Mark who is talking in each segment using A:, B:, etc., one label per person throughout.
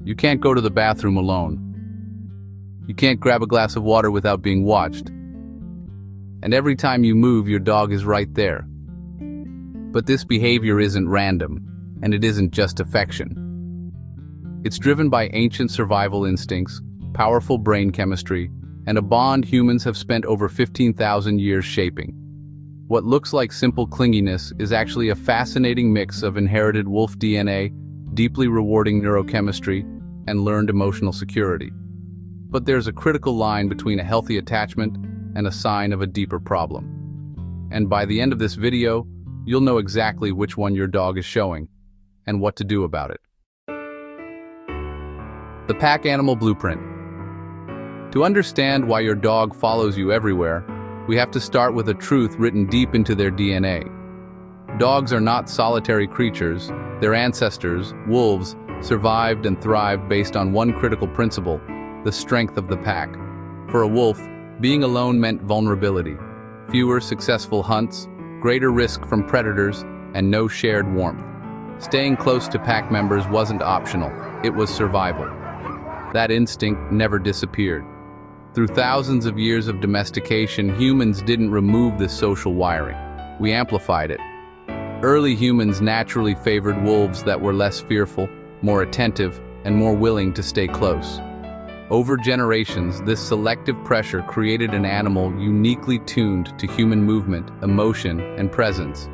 A: You can't go to the bathroom alone. You can't grab a glass of water without being watched. And every time you move, your dog is right there. But this behavior isn't random, and it isn't just affection. It's driven by ancient survival instincts, powerful brain chemistry, and a bond humans have spent over 15,000 years shaping. What looks like simple clinginess is actually a fascinating mix of inherited wolf DNA, deeply rewarding neurochemistry, and learned emotional security. But there's a critical line between a healthy attachment and a sign of a deeper problem. And by the end of this video, you'll know exactly which one your dog is showing and what to do about it. The Pack Animal Blueprint. To understand why your dog follows you everywhere, we have to start with a truth written deep into their DNA. Dogs are not solitary creatures. Their ancestors, wolves, survived and thrived based on one critical principle: the strength of the pack. For a wolf, being alone meant vulnerability, fewer successful hunts, greater risk from predators, and no shared warmth. Staying close to pack members wasn't optional, it was survival. That instinct never disappeared. Through thousands of years of domestication, humans didn't remove this social wiring. We amplified it. Early humans naturally favored wolves that were less fearful, more attentive, and more willing to stay close. Over generations, this selective pressure created an animal uniquely tuned to human movement, emotion, and presence.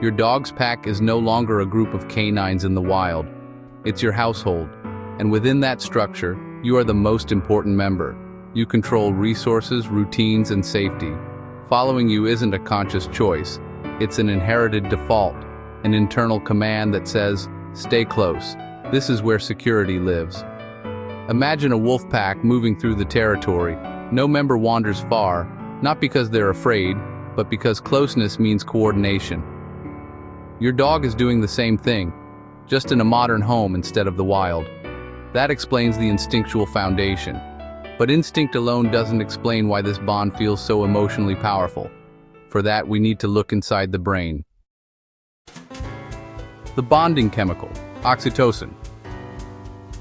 A: Your dog's pack is no longer a group of canines in the wild. It's your household, and within that structure, you are the most important member. You control resources, routines, and safety. Following you isn't a conscious choice. It's an inherited default, an internal command that says, "Stay close. This is where security lives." Imagine a wolf pack moving through the territory. No member wanders far, not because they're afraid, but because closeness means coordination. Your dog is doing the same thing, just in a modern home instead of the wild. That explains the instinctual foundation. But instinct alone doesn't explain why this bond feels so emotionally powerful. For that, we need to look inside the brain. The bonding chemical, oxytocin.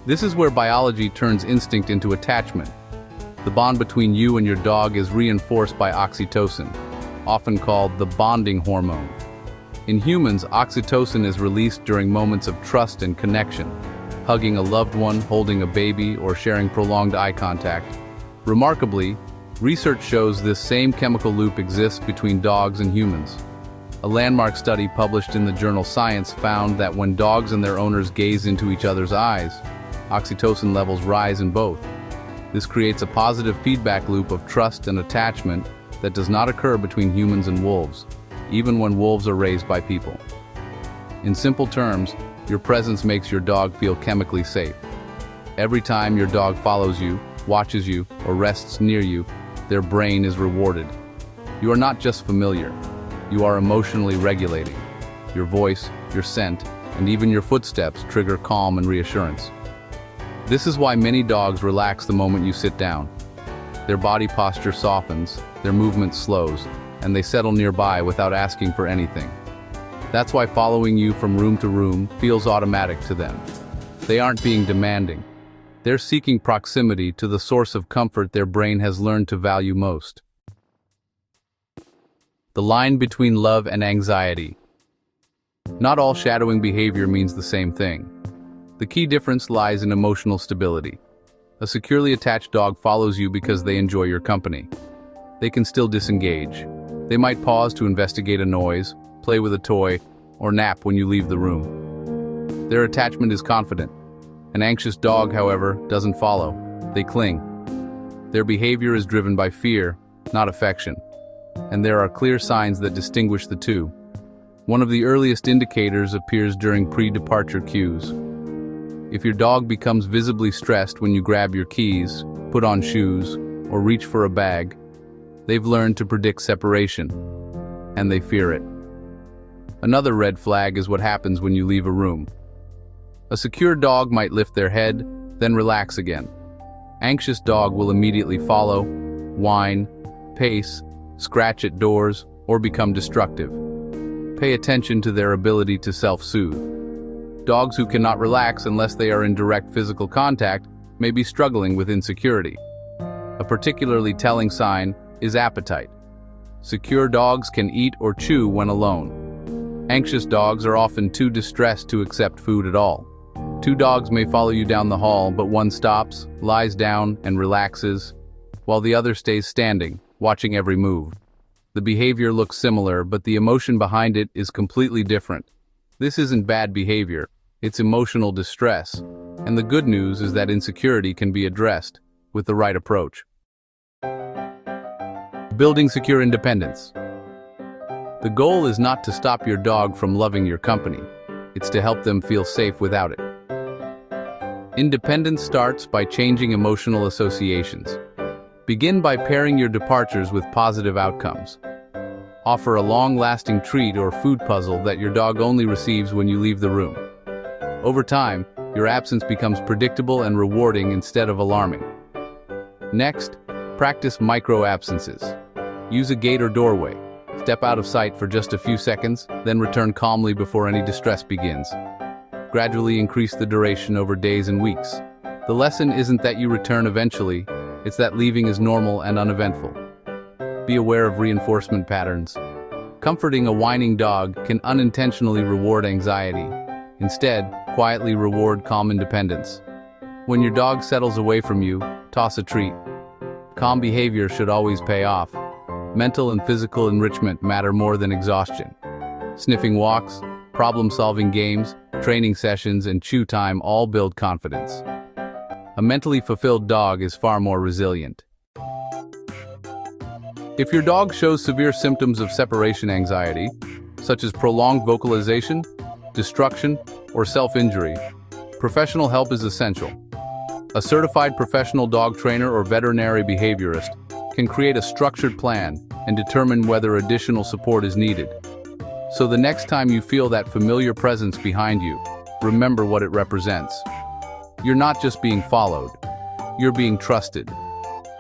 A: This is where biology turns instinct into attachment. The bond between you and your dog is reinforced by oxytocin, often called the bonding hormone. In humans, oxytocin is released during moments of trust and connection, hugging a loved one, holding a baby, or sharing prolonged eye contact. Remarkably, research shows this same chemical loop exists between dogs and humans. A landmark study published in the journal Science found that when dogs and their owners gaze into each other's eyes, oxytocin levels rise in both. This creates a positive feedback loop of trust and attachment that does not occur between humans and wolves, even when wolves are raised by people. In simple terms, your presence makes your dog feel chemically safe. Every time your dog follows you, watches you, or rests near you, their brain is rewarded. You are not just familiar, you are emotionally regulating. Your voice, your scent, and even your footsteps trigger calm and reassurance. This is why many dogs relax the moment you sit down. Their body posture softens, their movement slows, and they settle nearby without asking for anything. That's why following you from room to room feels automatic to them. They aren't being demanding. They're seeking proximity to the source of comfort their brain has learned to value most. The line between love and anxiety. Not all shadowing behavior means the same thing. The key difference lies in emotional stability. A securely attached dog follows you because they enjoy your company. They can still disengage. They might pause to investigate a noise, play with a toy, or nap when you leave the room. Their attachment is confident. An anxious dog, however, doesn't follow. They cling. Their behavior is driven by fear, not affection. And there are clear signs that distinguish the two. One of the earliest indicators appears during pre-departure cues. If your dog becomes visibly stressed when you grab your keys, put on shoes, or reach for a bag, they've learned to predict separation, and they fear it. Another red flag is what happens when you leave a room. A secure dog might lift their head, then relax again. Anxious dog will immediately follow, whine, pace, scratch at doors, or become destructive. Pay attention to their ability to self-soothe. Dogs who cannot relax unless they are in direct physical contact may be struggling with insecurity. A particularly telling sign is appetite. Secure dogs can eat or chew when alone. Anxious dogs are often too distressed to accept food at all. Two dogs may follow you down the hall, but one stops, lies down, and relaxes, while the other stays standing, watching every move. The behavior looks similar, but the emotion behind it is completely different. This isn't bad behavior, it's emotional distress. And the good news is that insecurity can be addressed with the right approach. Building secure independence. The goal is not to stop your dog from loving your company. It's to help them feel safe without it. Independence starts by changing emotional associations. Begin by pairing your departures with positive outcomes. Offer a long-lasting treat or food puzzle that your dog only receives when you leave the room. Over time, your absence becomes predictable and rewarding instead of alarming. Next, practice micro-absences. Use a gate or doorway. Step out of sight for just a few seconds, then return calmly before any distress begins. Gradually increase the duration over days and weeks. The lesson isn't that you return eventually, it's that leaving is normal and uneventful. Be aware of reinforcement patterns. Comforting a whining dog can unintentionally reward anxiety. Instead, quietly reward calm independence. When your dog settles away from you, toss a treat. Calm behavior should always pay off. Mental and physical enrichment matter more than exhaustion. Sniffing walks, problem-solving games, training sessions, and chew time all build confidence. A mentally fulfilled dog is far more resilient. If your dog shows severe symptoms of separation anxiety, such as prolonged vocalization, destruction, or self-injury, professional help is essential. A certified professional dog trainer or veterinary behaviorist can create a structured plan and determine whether additional support is needed. So the next time you feel that familiar presence behind you, remember what it represents. You're not just being followed, you're being trusted.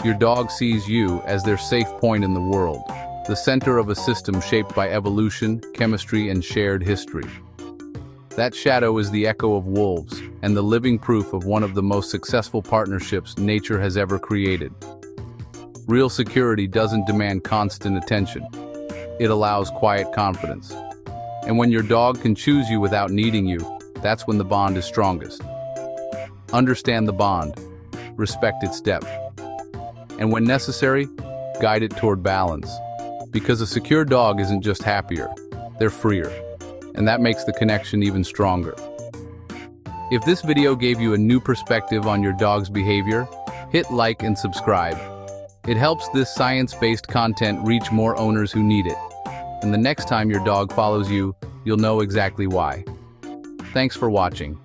A: Your dog sees you as their safe point in the world, the center of a system shaped by evolution, chemistry, and shared history. That shadow is the echo of wolves and the living proof of one of the most successful partnerships nature has ever created. Real security doesn't demand constant attention. It allows quiet confidence. And when your dog can choose you without needing you, that's when the bond is strongest. Understand the bond, respect its depth, and when necessary, guide it toward balance. Because a secure dog isn't just happier, they're freer. And that makes the connection even stronger. If this video gave you a new perspective on your dog's behavior, hit like and subscribe. It helps this science-based content reach more owners who need it. And the next time your dog follows you, you'll know exactly why. Thanks for watching.